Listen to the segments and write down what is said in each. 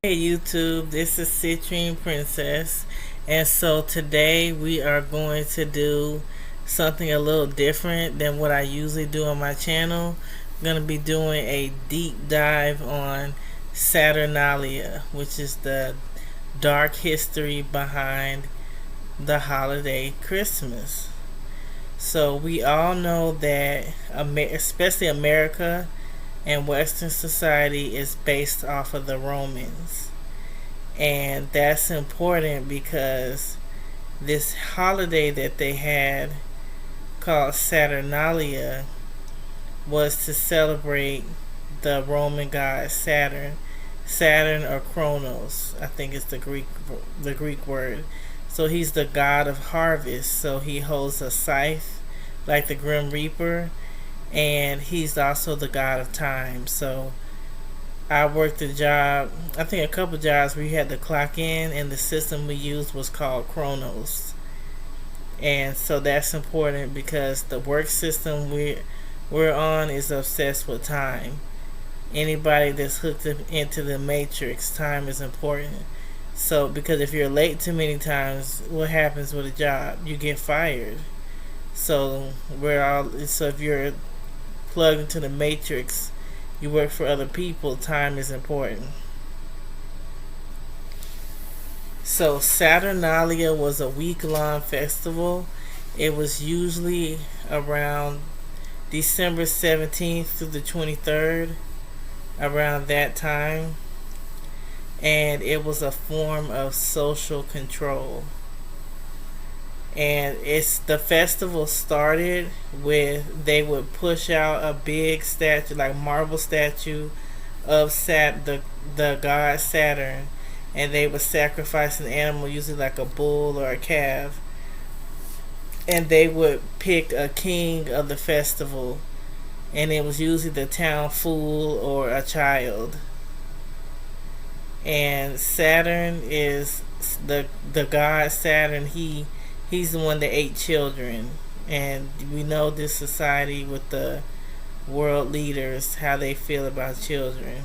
Hey YouTube, this is Citrine Princess, and so today we are going to do something a little different than what I usually do on my channel. I'm going to be doing a deep dive on Saturnalia, which is the dark history behind the holiday Christmas. So we all know that especially America and Western society is based off of the Romans. And that's important because this holiday that they had called Saturnalia was to celebrate the Roman god Saturn. Saturn or Kronos, I think it's the Greek word. So he's the god of harvest. So he holds a scythe like the Grim Reaper, and he's also the god of time. So I worked a job, I think a couple jobs where you had to clock in, and the system we used was called Kronos. And so that's important because the work system we're on is obsessed with time. Anybody that's hooked up into the matrix, time is important. So because if you're late too many times, what happens with a job? You get fired. So if you're plugged into the matrix, you work for other people, time is important. So Saturnalia was a week-long festival. It was usually around December 17th through the 23rd, around that time. And it was a form of social control. And the festival started with, they would push out a big statue, like marble statue of the god Saturn, and they would sacrifice an animal, usually like a bull or a calf, and they would pick a king of the festival, and it was usually the town fool or a child. And Saturn is the god Saturn. He's the one that ate children, and we know this society with the world leaders, how they feel about children.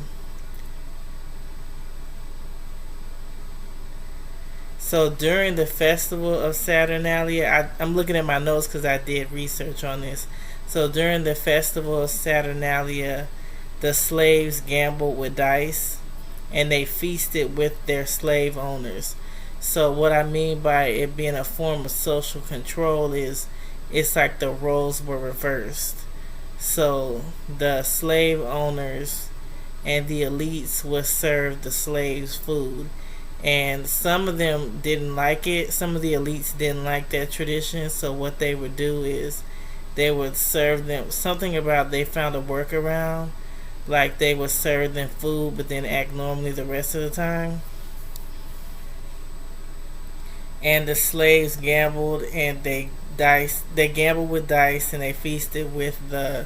So during the festival of Saturnalia, I'm looking at my notes because I did research on this. So during the festival of Saturnalia, the slaves gambled with dice, and they feasted with their slave owners. So what I mean by it being a form of social control is it's like the roles were reversed. So the slave owners and the elites would serve the slaves food. And some of them didn't like it. Some of the elites didn't like that tradition. So what they would do is they would serve them something about, they found a workaround. Like they would serve them food but then act normally the rest of the time. And the slaves gambled, and they gambled with dice, and they feasted with the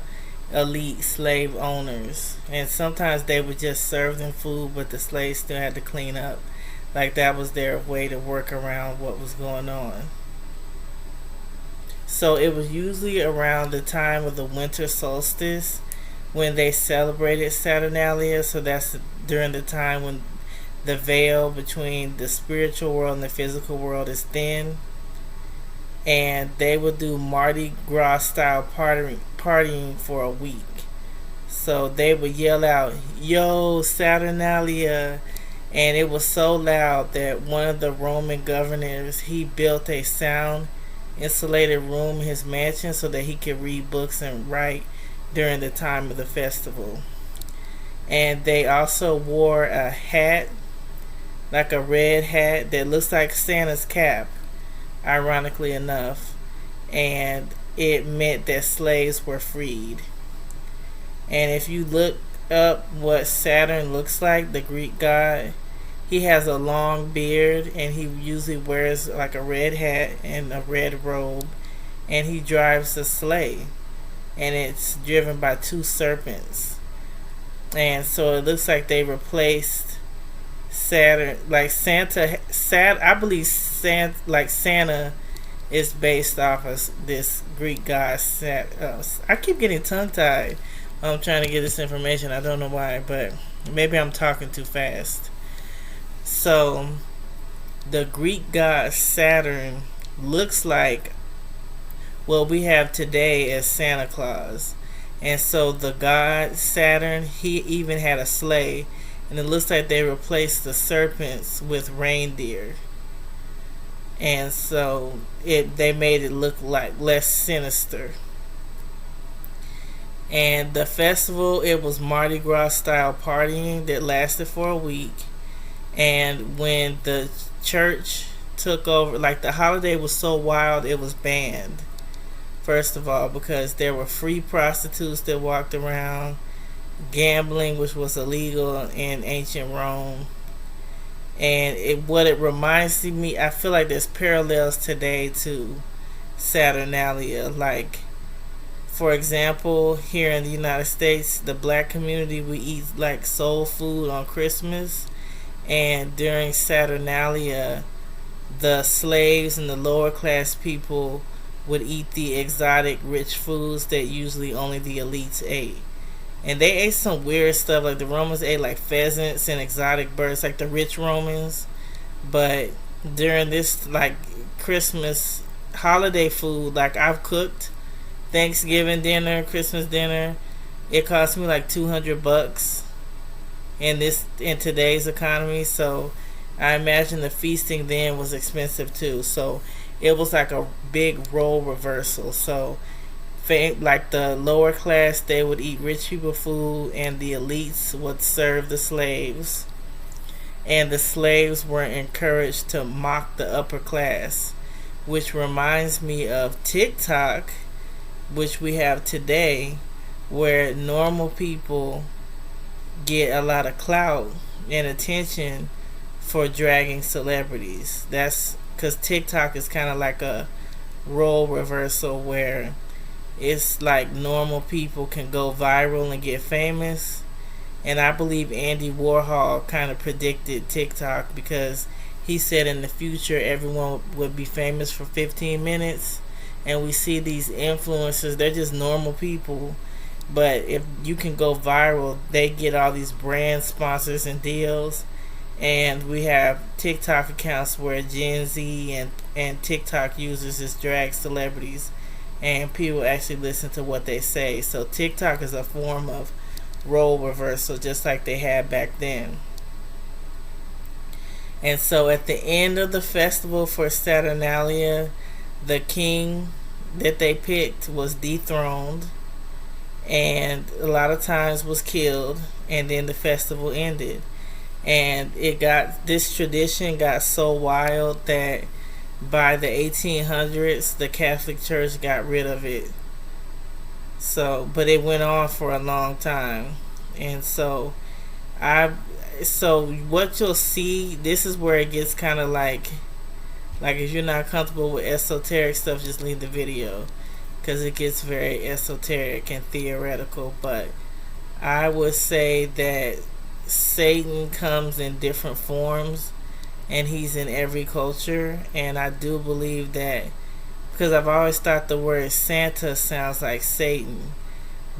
elite slave owners. And sometimes they would just serve them food, but the slaves still had to clean up. Like that was their way to work around what was going on. So it was usually around the time of the winter solstice when they celebrated Saturnalia. So that's during the time when the veil between the spiritual world and the physical world is thin. And they would do Mardi Gras style partying for a week. So they would yell out, "Yo, Saturnalia!" And it was so loud that one of the Roman governors, he built a sound insulated room in his mansion so that he could read books and write during the time of the festival. And they also wore a hat, like a red hat that looks like Santa's cap, ironically enough, and it meant that slaves were freed. And if you look up what Saturn looks like, the Greek god, he has a long beard, and he usually wears like a red hat and a red robe, and he drives a sleigh, and it's driven by two serpents. And so it looks like they replaced Saturn, like I believe Santa is based off of this Greek god I keep getting tongue tied. I'm trying to get this information. I don't know why, but maybe I'm talking too fast. So the Greek god Saturn looks like what we have today as Santa Claus. And so the god Saturn, he even had a sleigh, and it looks like they replaced the serpents with reindeer. And so they made it look like less sinister. And the festival, it was Mardi Gras style partying that lasted for a week. And when the church took over, like, the holiday was so wild, it was banned. First of all, because there were free prostitutes that walked around, gambling, which was illegal in ancient Rome. And what it reminds me, I feel like there's parallels today to Saturnalia. Like, for example, here in the United States, the black community, we eat like soul food on Christmas. And during Saturnalia, the slaves and the lower class people would eat the exotic rich foods that usually only the elites ate. And they ate some weird stuff, like the Romans ate like pheasants and exotic birds, like the rich Romans. But during this like Christmas holiday food, like I've cooked Thanksgiving dinner, Christmas dinner, it cost me like $200 in today's economy. So I imagine the feasting then was expensive too. So it was like a big role reversal. So like the lower class, they would eat rich people food, and the elites would serve the slaves, and the slaves were encouraged to mock the upper class, which reminds me of TikTok, which we have today, where normal people get a lot of clout and attention for dragging celebrities. That's because TikTok is kind of like a role reversal, where it's like normal people can go viral and get famous. And I believe Andy Warhol kind of predicted TikTok, because he said in the future everyone would be famous for 15 minutes. And we see these influencers, they're just normal people, but if you can go viral, they get all these brand sponsors and deals. And we have TikTok accounts where Gen Z and TikTok users just drag celebrities, and people actually listen to what they say. So TikTok is a form of role reversal, just like they had back then. And so at the end of the festival for Saturnalia, the king that they picked was dethroned, and a lot of times was killed, and then the festival ended. And this tradition got so wild that by the 1800s, the Catholic Church got rid of it. So, but it went on for a long time. And so what you'll see, this is where it gets kind of like if you're not comfortable with esoteric stuff, just leave the video, because it gets very esoteric and theoretical. But I would say that Satan comes in different forms, and he's in every culture. And I do believe that, because I've always thought the word Santa sounds like Satan,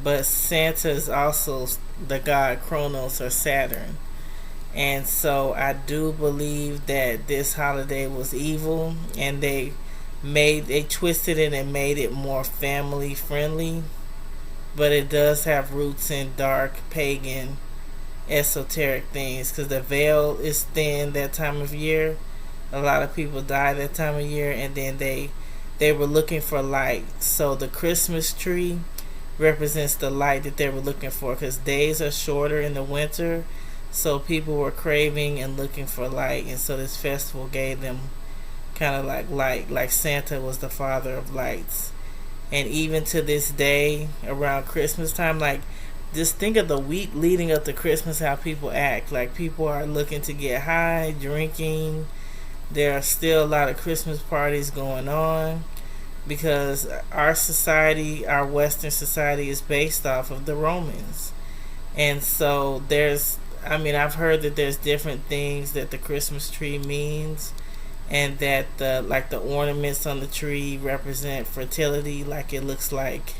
but Santa is also the god Kronos, or Saturn. And so I do believe that this holiday was evil, and they twisted it and made it more family friendly, but it does have roots in dark pagan esoteric things, because the veil is thin that time of year. A lot of people die that time of year, and then they were looking for light. So the Christmas tree represents the light that they were looking for, because days are shorter in the winter, so people were craving and looking for light. And so this festival gave them kind of like light, like Santa was the father of lights. And even to this day, around Christmas time, like, just think of the week leading up to Christmas, how people act. Like, people are looking to get high, drinking. There are still a lot of Christmas parties going on, because our society, our Western society, is based off of the Romans. And so I've heard that there's different things that the Christmas tree means, and that the ornaments on the tree represent fertility. Like, it looks like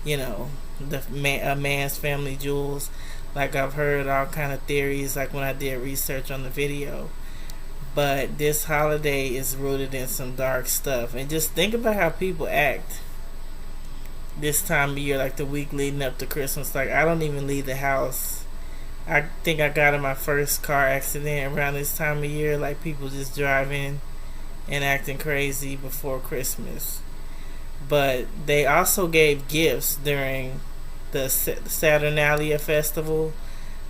you know, a man's family jewels. Like I've heard all kind of theories, like when I did research on the video. But this holiday is rooted in some dark stuff. And just think about how people act this time of year, like the week leading up to Christmas. Like I don't even leave the house. I think I got in my first car accident around this time of year. Like people just driving and acting crazy before Christmas. But they also gave gifts during the Saturnalia festival.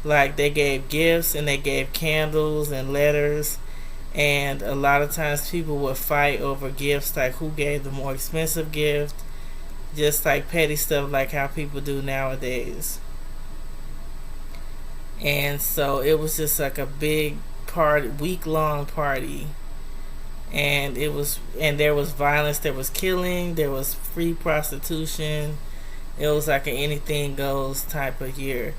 Like they gave gifts and they gave candles and letters. And a lot of times people would fight over gifts, like who gave the more expensive gift. Just like petty stuff, like how people do nowadays. And so it was just like a big party, week-long party. And there was violence, there was killing, there was free prostitution. It was like an anything goes type of year.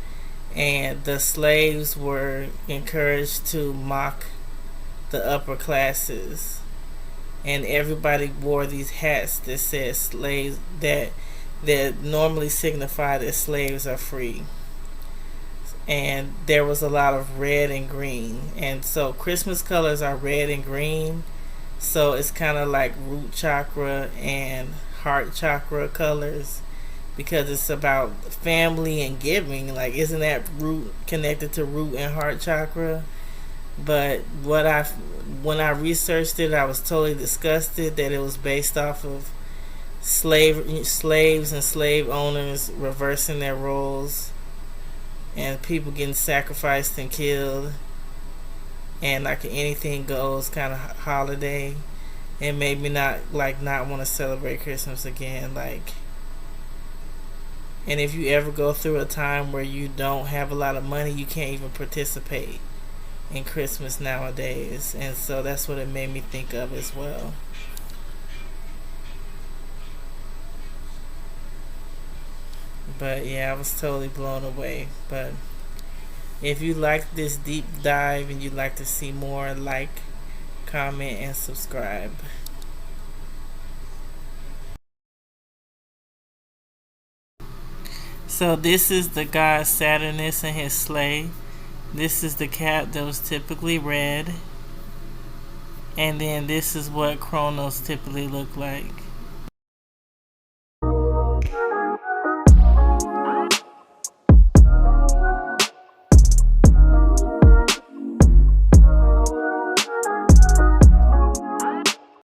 And the slaves were encouraged to mock the upper classes, and everybody wore these hats that said slaves, that normally signify that slaves are free. And there was a lot of red and green, and so Christmas colors are red and green, so it's kind of like root chakra and heart chakra colors, because it's about family and giving. Like, isn't that root connected to root and heart chakra? But when I researched it, I was totally disgusted that it was based off of slaves and slave owners reversing their roles, and people getting sacrificed and killed, and like an anything goes kind of holiday. It made me not want to celebrate Christmas again. Like, and if you ever go through a time where you don't have a lot of money, you can't even participate in Christmas nowadays. And so that's what it made me think of as well. But yeah, I was totally blown away. But if you like this deep dive and you'd like to see more, like, comment, and subscribe. So this is the god Saturnus and his sleigh. This is the cap that was typically red. And then this is what Chronos typically look like.